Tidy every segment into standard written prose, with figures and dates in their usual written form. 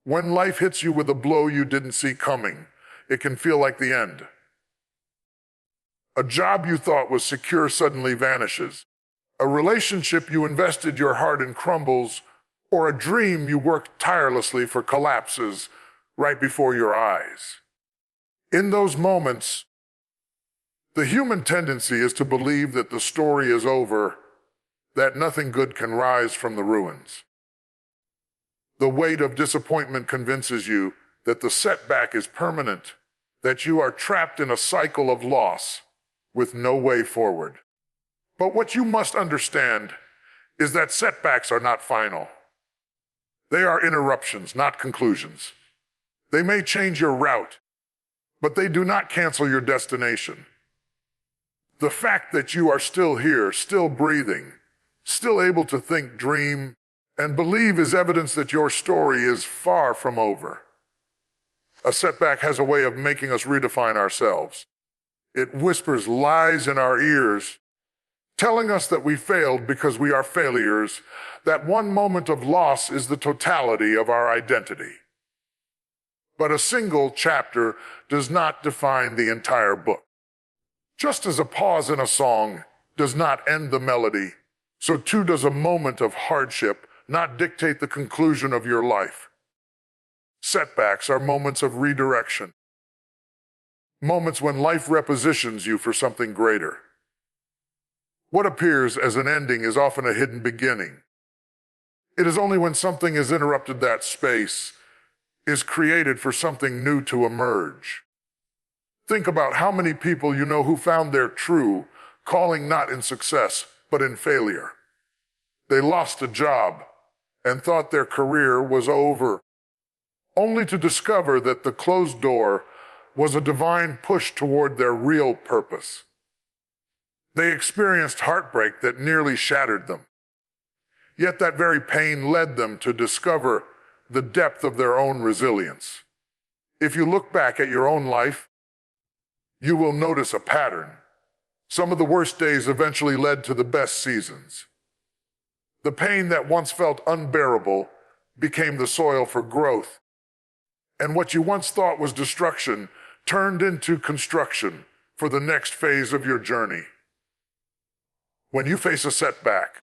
When life hits you with a blow you didn't see coming, it can feel like the end. A job you thought was secure suddenly vanishes. A relationship you invested your heart in crumbles, or a dream you worked tirelessly for collapses right before your eyes. In those moments, the human tendency is to believe that the story is over, that nothing good can rise from the ruins. The weight of disappointment convinces you that the setback is permanent, that you are trapped in a cycle of loss with no way forward. But what you must understand is that setbacks are not final. They are interruptions, not conclusions. They may change your route, but they do not cancel your destination. The fact that you are still here, still breathing, still able to think, dream, and believe is evidence that your story is far from over. A setback has a way of making us redefine ourselves. It whispers lies in our ears, telling us that we failed because we are failures, that one moment of loss is the totality of our identity. But a single chapter does not define the entire book. Just as a pause in a song does not end the melody, so too does a moment of hardship not dictate the conclusion of your life. Setbacks are moments of redirection, moments when life repositions you for something greater. What appears as an ending is often a hidden beginning. It is only when something has interrupted that space is created for something new to emerge. Think about how many people you know who found their true calling not in success, but in failure. They lost a job and thought their career was over, only to discover that the closed door was a divine push toward their real purpose. They experienced heartbreak that nearly shattered them. Yet that very pain led them to discover the depth of their own resilience. If you look back at your own life, you will notice a pattern. Some of the worst days eventually led to the best seasons. The pain that once felt unbearable became the soil for growth. And what you once thought was destruction turned into construction for the next phase of your journey. When you face a setback,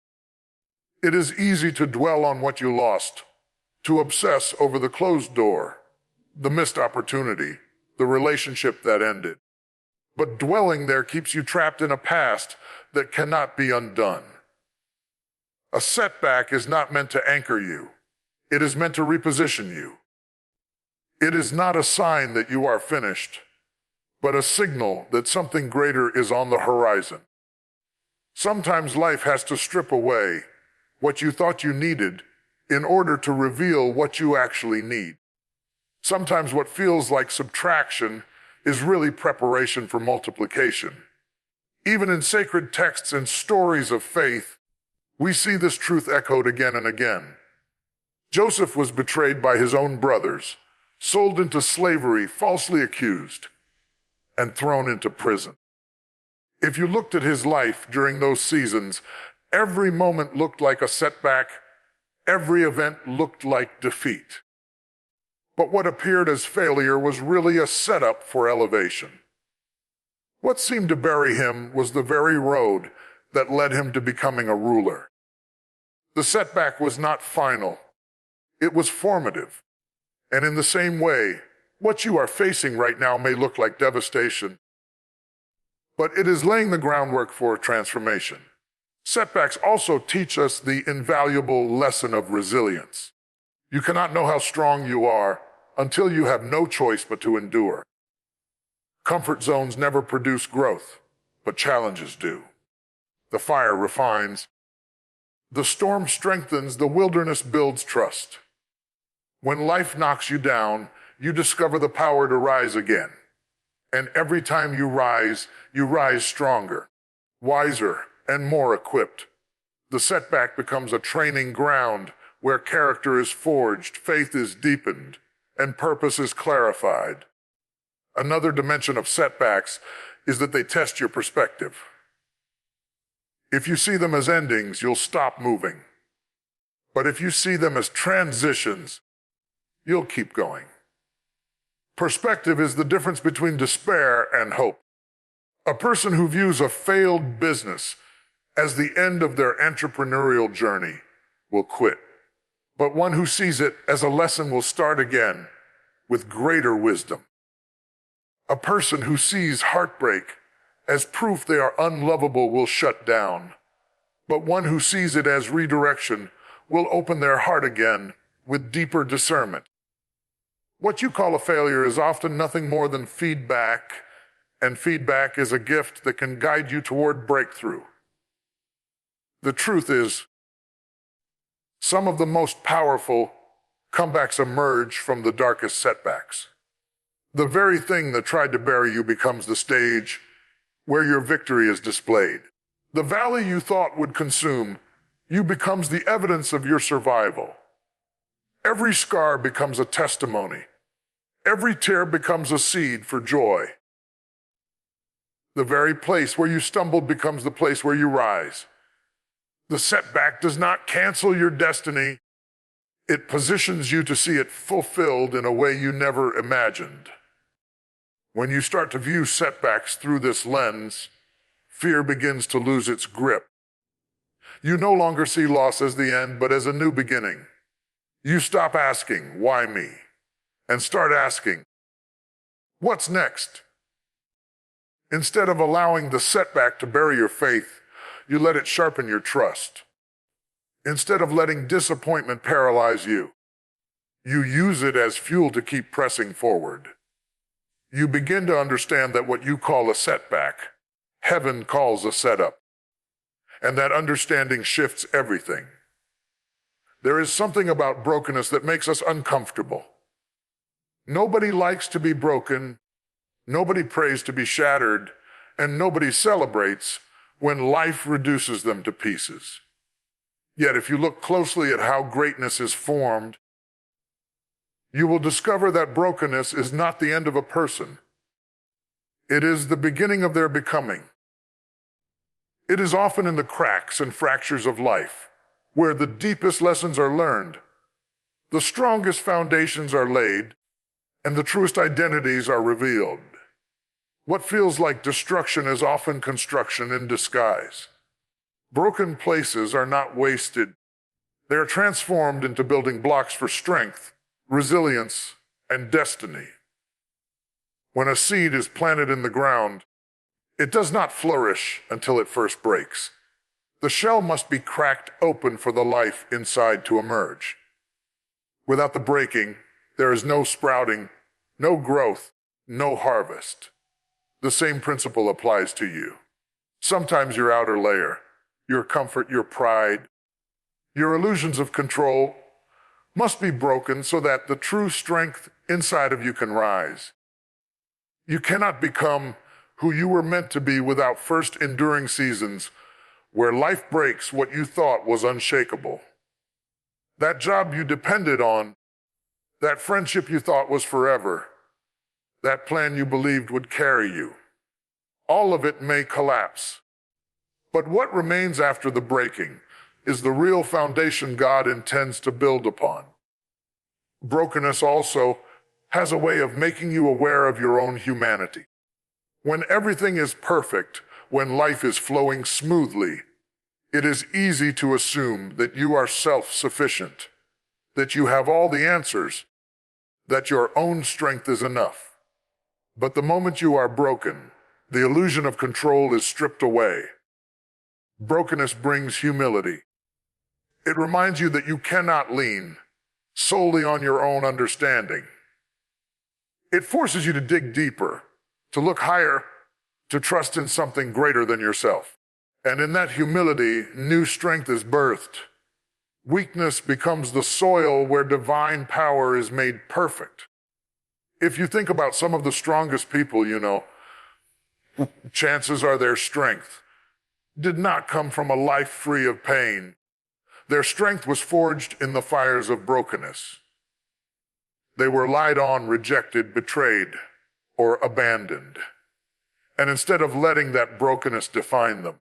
it is easy to dwell on what you lost, to obsess over the closed door, the missed opportunity, the relationship that ended. But dwelling there keeps you trapped in a past that cannot be undone. A setback is not meant to anchor you. It is meant to reposition you. It is not a sign that you are finished, but a signal that something greater is on the horizon. Sometimes life has to strip away what you thought you needed in order to reveal what you actually need. Sometimes what feels like subtraction is really preparation for multiplication. Even in sacred texts and stories of faith, we see this truth echoed again and again. Joseph was betrayed by his own brothers, sold into slavery, falsely accused, and thrown into prison. If you looked at his life during those seasons, every moment looked like a setback, every event looked like defeat. But what appeared as failure was really a setup for elevation. What seemed to bury him was the very road that led him to becoming a ruler. The setback was not final. It was formative. And in the same way, what you are facing right now may look like devastation, but it is laying the groundwork for transformation. Setbacks also teach us the invaluable lesson of resilience. You cannot know how strong you are until you have no choice but to endure. Comfort zones never produce growth, but challenges do. The fire refines. The storm strengthens, the wilderness builds trust. When life knocks you down, you discover the power to rise again. And every time you rise stronger, wiser, and more equipped. The setback becomes a training ground where character is forged, faith is deepened, and purpose is clarified. Another dimension of setbacks is that they test your perspective. If you see them as endings, you'll stop moving. But if you see them as transitions, you'll keep going. Perspective is the difference between despair and hope. A person who views a failed business as the end of their entrepreneurial journey will quit, but one who sees it as a lesson will start again with greater wisdom. A person who sees heartbreak as proof they are unlovable will shut down, but one who sees it as redirection will open their heart again with deeper discernment. What you call a failure is often nothing more than feedback, and feedback is a gift that can guide you toward breakthrough. The truth is, some of the most powerful comebacks emerge from the darkest setbacks. The very thing that tried to bury you becomes the stage where your victory is displayed. The valley you thought would consume you becomes the evidence of your survival. Every scar becomes a testimony. Every tear becomes a seed for joy. The very place where you stumbled becomes the place where you rise. The setback does not cancel your destiny. It positions you to see it fulfilled in a way you never imagined. When you start to view setbacks through this lens, fear begins to lose its grip. You no longer see loss as the end, but as a new beginning. You stop asking, "Why me?" and start asking, "What's next?" Instead of allowing the setback to bury your faith, you let it sharpen your trust. Instead of letting disappointment paralyze you, you use it as fuel to keep pressing forward. You begin to understand that what you call a setback, heaven calls a setup. And that understanding shifts everything. There is something about brokenness that makes us uncomfortable. Nobody likes to be broken, nobody prays to be shattered, and nobody celebrates when life reduces them to pieces. Yet if you look closely at how greatness is formed, you will discover that brokenness is not the end of a person. It is the beginning of their becoming. It is often in the cracks and fractures of life where the deepest lessons are learned, the strongest foundations are laid, and the truest identities are revealed. What feels like destruction is often construction in disguise. Broken places are not wasted. They are transformed into building blocks for strength, resilience, and destiny. When a seed is planted in the ground, it does not flourish until it first breaks. The shell must be cracked open for the life inside to emerge. Without the breaking, there is no sprouting, no growth, no harvest. The same principle applies to you. Sometimes your outer layer, your comfort, your pride, your illusions of control must be broken so that the true strength inside of you can rise. You cannot become who you were meant to be without first enduring seasons where life breaks what you thought was unshakable. That job you depended on, that friendship you thought was forever, that plan you believed would carry you. All of it may collapse. But what remains after the breaking is the real foundation God intends to build upon. Brokenness also has a way of making you aware of your own humanity. When everything is perfect, when life is flowing smoothly, it is easy to assume that you are self-sufficient, that you have all the answers, that your own strength is enough. But the moment you are broken, the illusion of control is stripped away. Brokenness brings humility. It reminds you that you cannot lean solely on your own understanding. It forces you to dig deeper, to look higher, to trust in something greater than yourself. And in that humility, new strength is birthed. Weakness becomes the soil where divine power is made perfect. If you think about some of the strongest people you know, chances are their strength did not come from a life free of pain. Their strength was forged in the fires of brokenness. They were lied on, rejected, betrayed, or abandoned. And instead of letting that brokenness define them,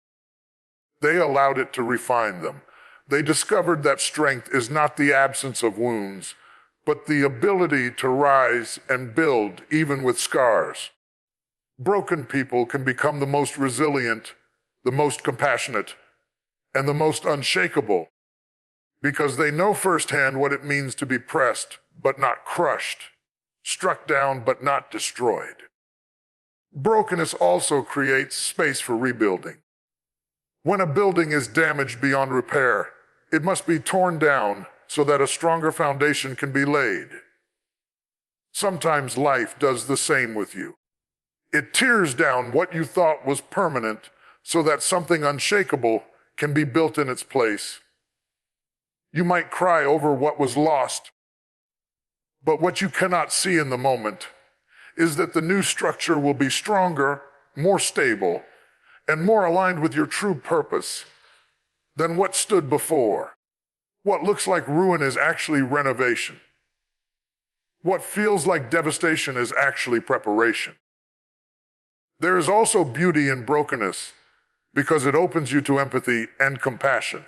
they allowed it to refine them. They discovered that strength is not the absence of wounds, but the ability to rise and build even with scars. Broken people can become the most resilient, the most compassionate, and the most unshakable because they know firsthand what it means to be pressed but not crushed, struck down but not destroyed. Brokenness also creates space for rebuilding. When a building is damaged beyond repair, it must be torn down so that a stronger foundation can be laid. Sometimes life does the same with you. It tears down what you thought was permanent so that something unshakable can be built in its place. You might cry over what was lost, but what you cannot see in the moment is that the new structure will be stronger, more stable, and more aligned with your true purpose than what stood before. What looks like ruin is actually renovation. What feels like devastation is actually preparation. There is also beauty in brokenness because it opens you to empathy and compassion.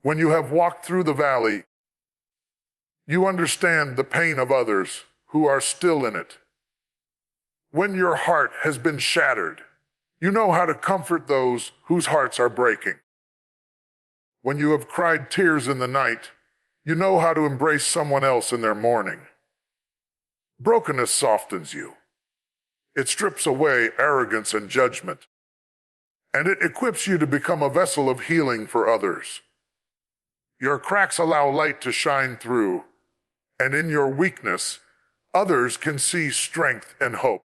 When you have walked through the valley, you understand the pain of others who are still in it. When your heart has been shattered, you know how to comfort those whose hearts are breaking. When you have cried tears in the night, you know how to embrace someone else in their mourning. Brokenness softens you. It strips away arrogance and judgment, and it equips you to become a vessel of healing for others. Your cracks allow light to shine through, and in your weakness, others can see strength and hope.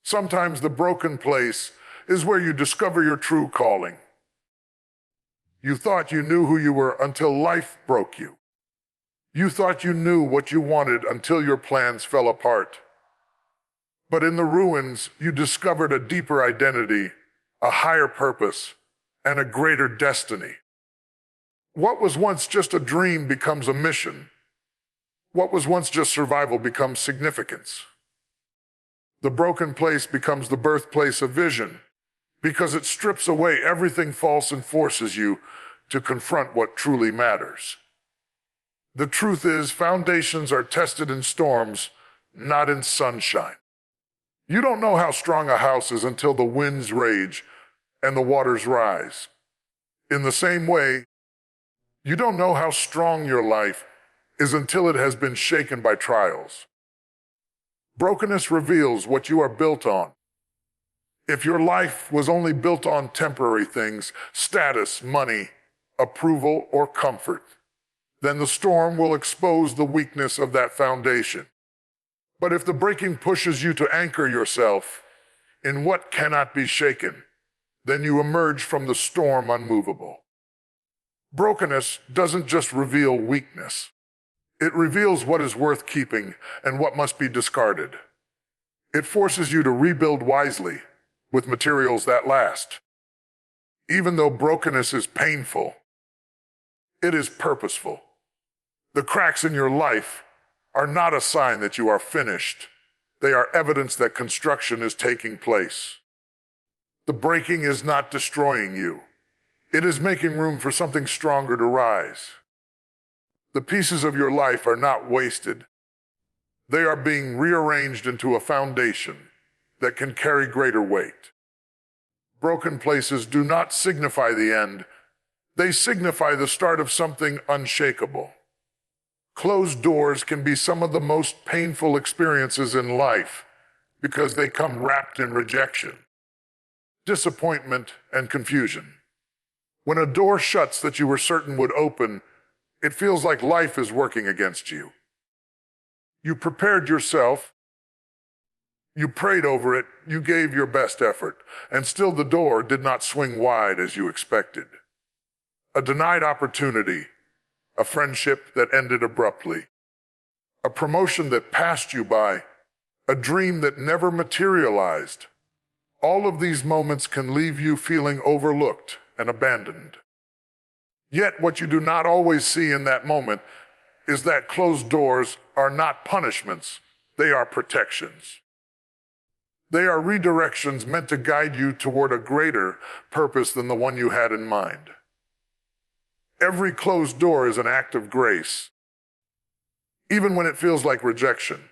Sometimes the broken place is where you discover your true calling. You thought you knew who you were until life broke you. You thought you knew what you wanted until your plans fell apart. But in the ruins, you discovered a deeper identity, a higher purpose, and a greater destiny. What was once just a dream becomes a mission. What was once just survival becomes significance. The broken place becomes the birthplace of vision because it strips away everything false and forces you to confront what truly matters. The truth is, foundations are tested in storms, not in sunshine. You don't know how strong a house is until the winds rage and the waters rise. In the same way, you don't know how strong your life is until it has been shaken by trials. Brokenness reveals what you are built on. If your life was only built on temporary things, status, money, approval, or comfort, then the storm will expose the weakness of that foundation. But if the breaking pushes you to anchor yourself in what cannot be shaken, then you emerge from the storm unmovable. Brokenness doesn't just reveal weakness. It reveals what is worth keeping and what must be discarded. It forces you to rebuild wisely with materials that last. Even though brokenness is painful, it is purposeful. The cracks in your life are not a sign that you are finished. They are evidence that construction is taking place. The breaking is not destroying you. It is making room for something stronger to rise. The pieces of your life are not wasted. They are being rearranged into a foundation that can carry greater weight. Broken places do not signify the end. They signify the start of something unshakable. Closed doors can be some of the most painful experiences in life because they come wrapped in rejection, disappointment, and confusion. When a door shuts that you were certain would open, it feels like life is working against you. You prepared yourself, you prayed over it, you gave your best effort, and still the door did not swing wide as you expected. A denied opportunity, a friendship that ended abruptly, a promotion that passed you by, a dream that never materialized. All of these moments can leave you feeling overlooked and abandoned. Yet what you do not always see in that moment is that closed doors are not punishments, they are protections. They are redirections meant to guide you toward a greater purpose than the one you had in mind. Every closed door is an act of grace. even when it feels like rejection.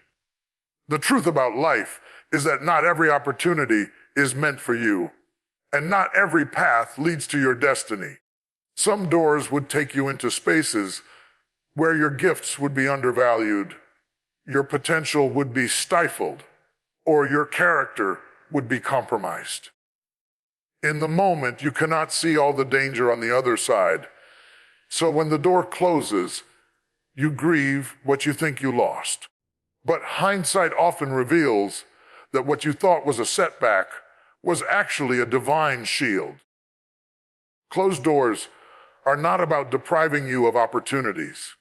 The truth about life is that not every opportunity is meant for you, and not every path leads to your destiny. Some doors would take you into spaces where your gifts would be undervalued, your potential would be stifled, or your character would be compromised. In the moment, you cannot see all the danger on the other side. So when the door closes, you grieve what you think you lost. But hindsight often reveals that what you thought was a setback was actually a divine shield. Closed doors are not about depriving you of opportunities.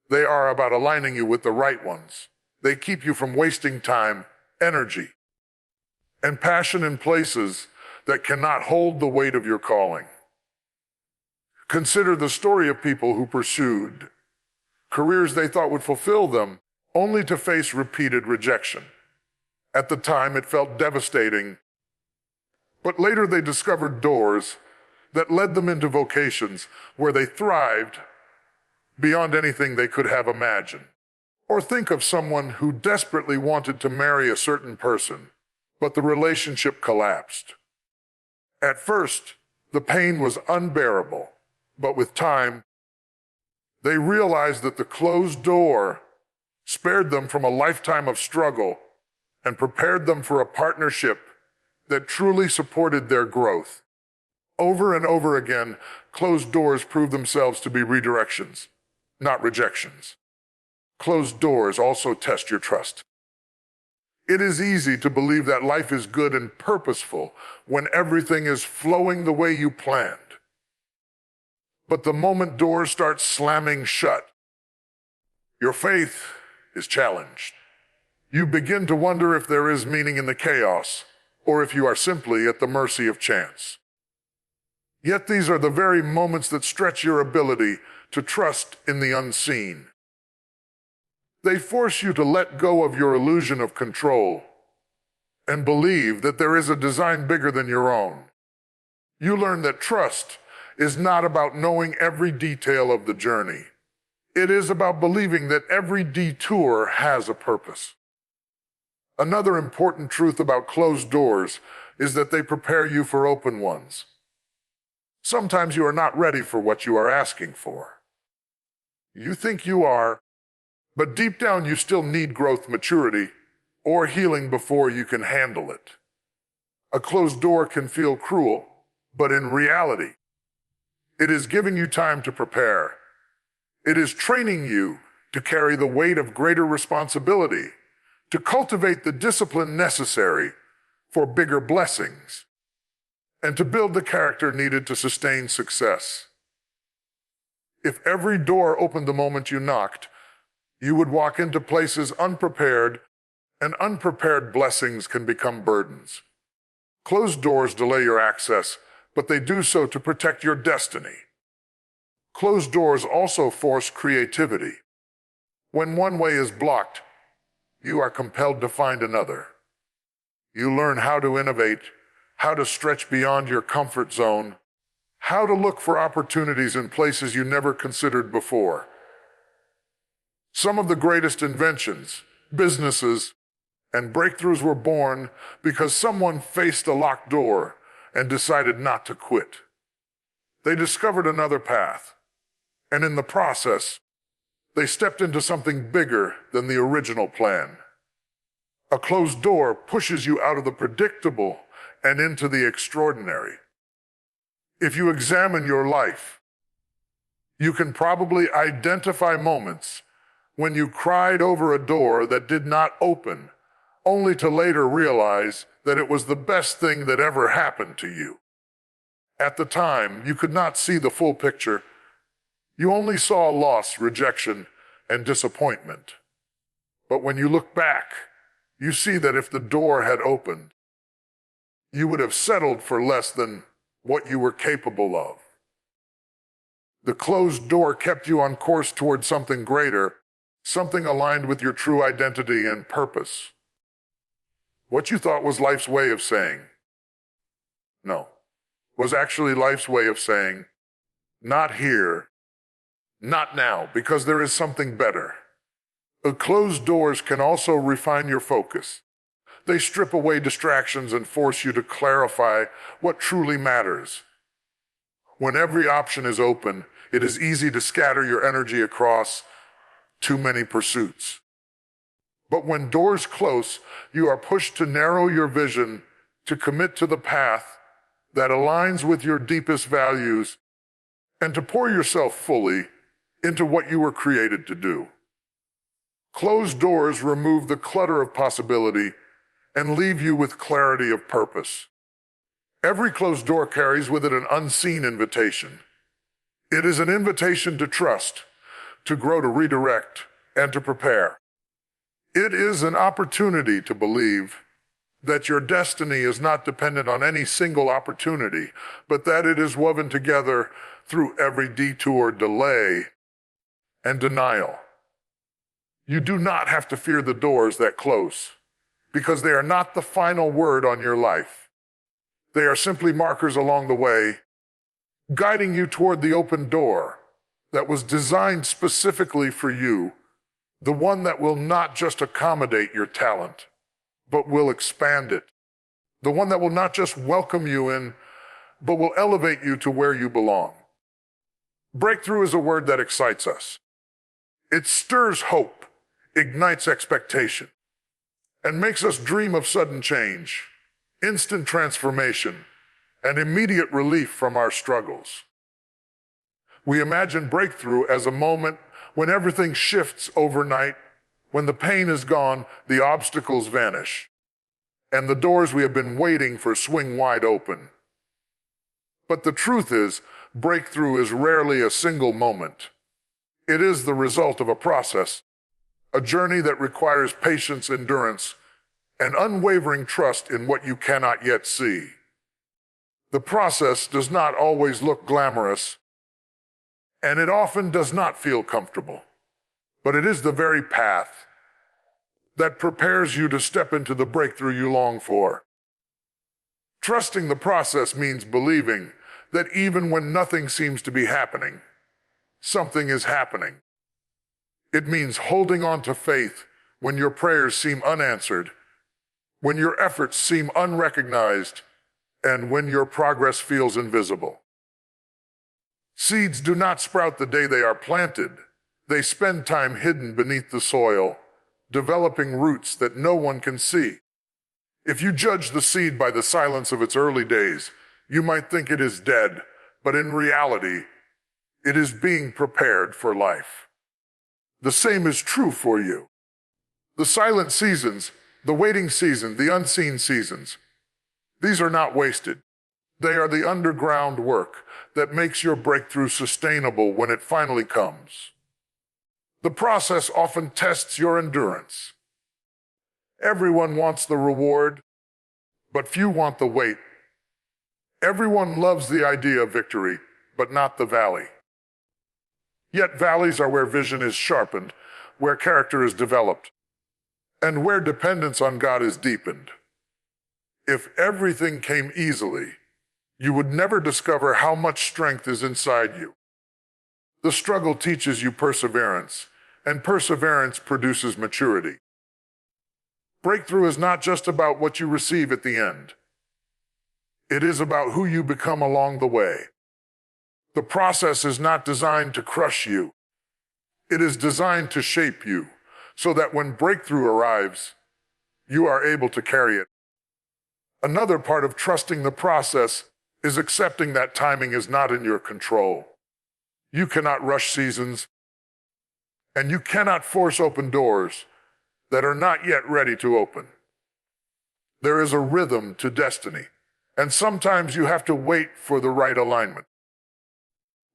They are about aligning you with the right ones. They keep you from wasting time, energy, and passion in places that cannot hold the weight of your calling. Consider the story of people who pursued careers they thought would fulfill them, only to face repeated rejection. At the time, it felt devastating, but later they discovered doors that led them into vocations where they thrived beyond anything they could have imagined. Or think of someone who desperately wanted to marry a certain person, but the relationship collapsed. At first, the pain was unbearable, but with time, they realized that the closed door spared them from a lifetime of struggle and prepared them for a partnership that truly supported their growth. Over and over again, closed doors prove themselves to be redirections, not rejections. Closed doors also test your trust. It is easy to believe that life is good and purposeful when everything is flowing the way you planned. But the moment doors start slamming shut, your faith is challenged. You begin to wonder if there is meaning in the chaos, or if you are simply at the mercy of chance. Yet these are the very moments that stretch your ability to trust in the unseen. They force you to let go of your illusion of control and believe that there is a design bigger than your own. You learn that trust is not about knowing every detail of the journey. It is about believing that every detour has a purpose. Another important truth about closed doors is that they prepare you for open ones. Sometimes you are not ready for what you are asking for. You think you are, but deep down you still need growth, maturity, or healing before you can handle it. A closed door can feel cruel, but in reality, it is giving you time to prepare. It is training you to carry the weight of greater responsibility, to cultivate the discipline necessary for bigger blessings, and to build the character needed to sustain success. If every door opened the moment you knocked, you would walk into places unprepared, and unprepared blessings can become burdens. Closed doors delay your access, but they do so to protect your destiny. Closed doors also force creativity. When one way is blocked, you are compelled to find another. You learn how to innovate, how to stretch beyond your comfort zone, how to look for opportunities in places you never considered before. Some of the greatest inventions, businesses, and breakthroughs were born because someone faced a locked door and decided not to quit. They discovered another path, and in the process, they stepped into something bigger than the original plan. A closed door pushes you out of the predictable and into the extraordinary. If you examine your life, you can probably identify moments when you cried over a door that did not open, only to later realize that it was the best thing that ever happened to you. At the time, you could not see the full picture. You only saw loss, rejection, and disappointment. But when you look back, you see that if the door had opened, you would have settled for less than what you were capable of. The closed door kept you on course toward something greater, something aligned with your true identity and purpose. What you thought was life's way of saying no was actually life's way of saying, not here, not now, because there is something better. Closed doors can also refine your focus. They strip away distractions and force you to clarify what truly matters. When every option is open, it is easy to scatter your energy across too many pursuits. But when doors close, you are pushed to narrow your vision, to commit to the path that aligns with your deepest values, and to pour yourself fully into what you were created to do. Closed doors remove the clutter of possibility and leave you with clarity of purpose. Every closed door carries with it an unseen invitation. It is an invitation to trust, to grow, to redirect, and to prepare. It is an opportunity to believe that your destiny is not dependent on any single opportunity, but that it is woven together through every detour, delay, and denial. You do not have to fear the doors that close, because they are not the final word on your life. They are simply markers along the way, guiding you toward the open door that was designed specifically for you, the one that will not just accommodate your talent, but will expand it. The one that will not just welcome you in, but will elevate you to where you belong. Breakthrough is a word that excites us. It stirs hope, ignites expectation, and makes us dream of sudden change, instant transformation, and immediate relief from our struggles. We imagine breakthrough as a moment when everything shifts overnight, when the pain is gone, the obstacles vanish, and the doors we have been waiting for swing wide open. But the truth is, breakthrough is rarely a single moment. It is the result of a process, a journey that requires patience, endurance, and unwavering trust in what you cannot yet see. The process does not always look glamorous, and it often does not feel comfortable, but it is the very path that prepares you to step into the breakthrough you long for. Trusting the process means believing that even when nothing seems to be happening, something is happening. It means holding on to faith when your prayers seem unanswered, when your efforts seem unrecognized, and when your progress feels invisible. Seeds do not sprout the day they are planted. They spend time hidden beneath the soil, developing roots that no one can see. If you judge the seed by the silence of its early days, you might think it is dead, but in reality, it is being prepared for life. The same is true for you. The silent seasons, the waiting season, the unseen seasons, these are not wasted. They are the underground work that makes your breakthrough sustainable when it finally comes. The process often tests your endurance. Everyone wants the reward, but few want the wait. Everyone loves the idea of victory, but not the valley. Yet valleys are where vision is sharpened, where character is developed, and where dependence on God is deepened. If everything came easily, you would never discover how much strength is inside you. The struggle teaches you perseverance, and perseverance produces maturity. Breakthrough is not just about what you receive at the end. It is about who you become along the way. The process is not designed to crush you. It is designed to shape you, so that when breakthrough arrives, you are able to carry it. Another part of trusting the process is accepting that timing is not in your control. You cannot rush seasons, and you cannot force open doors that are not yet ready to open. There is a rhythm to destiny, and sometimes you have to wait for the right alignment.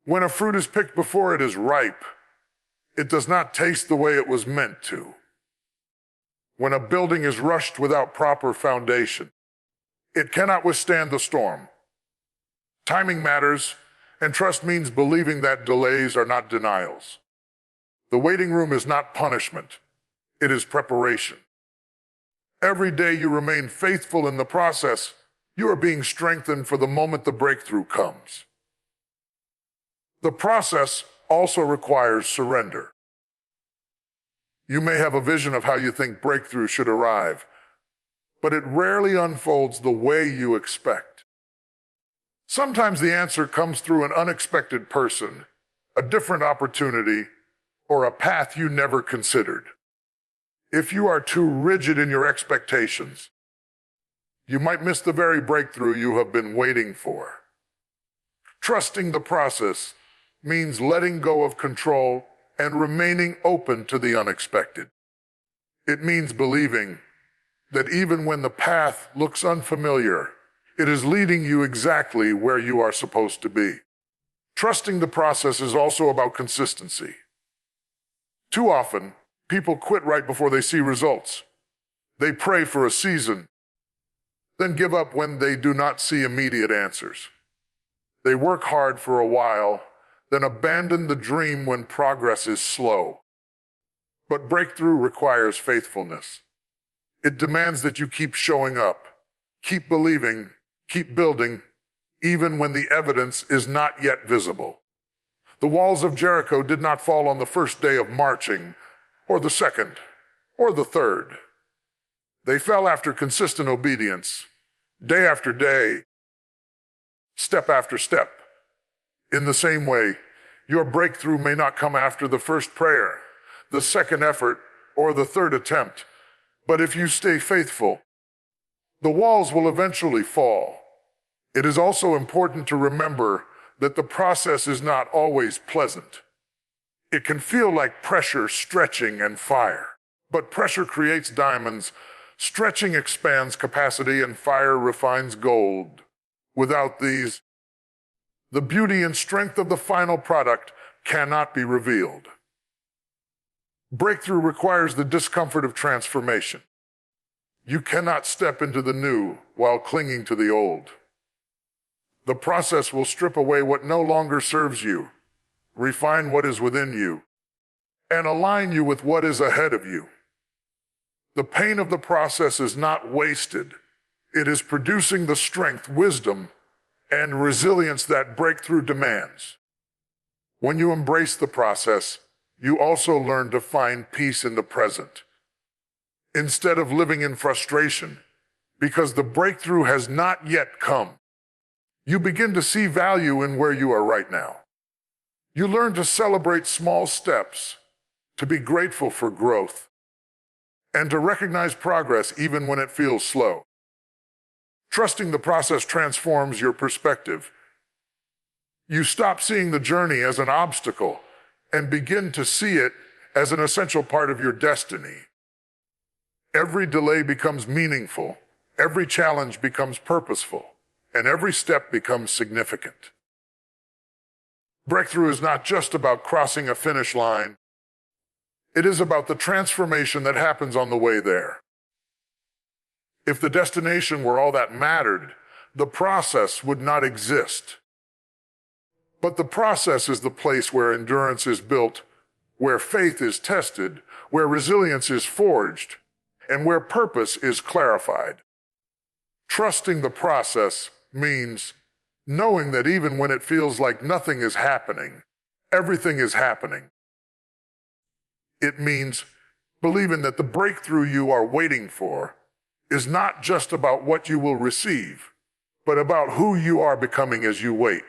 When a fruit is picked before it is ripe, it does not taste the way it was meant to. When a building is rushed without proper foundation, it cannot withstand the storm. Timing matters, and trust means believing that delays are not denials. The waiting room is not punishment. It is preparation. Every day you remain faithful in the process, you are being strengthened for the moment the breakthrough comes. The process also requires surrender. You may have a vision of how you think breakthrough should arrive, but it rarely unfolds the way you expect. Sometimes the answer comes through an unexpected person, a different opportunity, or a path you never considered. If you are too rigid in your expectations, you might miss the very breakthrough you have been waiting for. Trusting the process means letting go of control and remaining open to the unexpected. It means believing that even when the path looks unfamiliar, it is leading you exactly where you are supposed to be. Trusting the process is also about consistency. Too often, people quit right before they see results. They pray for a season, then give up when they do not see immediate answers. They work hard for a while, then abandon the dream when progress is slow. But breakthrough requires faithfulness. It demands that you keep showing up, keep believing, keep building, even when the evidence is not yet visible. The walls of Jericho did not fall on the first day of marching, or the second, or the third. They fell after consistent obedience, day after day, step after step. In the same way, your breakthrough may not come after the first prayer, the second effort, or the third attempt. But if you stay faithful, the walls will eventually fall. It is also important to remember that the process is not always pleasant. It can feel like pressure, stretching, and fire. But pressure creates diamonds, stretching expands capacity, and fire refines gold. Without these, the beauty and strength of the final product cannot be revealed. Breakthrough requires the discomfort of transformation. You cannot step into the new while clinging to the old. The process will strip away what no longer serves you, refine what is within you, and align you with what is ahead of you. The pain of the process is not wasted. It is producing the strength, wisdom, and resilience that breakthrough demands. When you embrace the process, you also learn to find peace in the present, instead of living in frustration, because the breakthrough has not yet come. You begin to see value in where you are right now. You learn to celebrate small steps, to be grateful for growth, and to recognize progress even when it feels slow. Trusting the process transforms your perspective. You stop seeing the journey as an obstacle and begin to see it as an essential part of your destiny. Every delay becomes meaningful, every challenge becomes purposeful, and every step becomes significant. Breakthrough is not just about crossing a finish line. It is about the transformation that happens on the way there. If the destination were all that mattered, the process would not exist. But the process is the place where endurance is built, where faith is tested, where resilience is forged, and where purpose is clarified. Trusting the process means knowing that even when it feels like nothing is happening, everything is happening. It means believing that the breakthrough you are waiting for is not just about what you will receive, but about who you are becoming as you wait.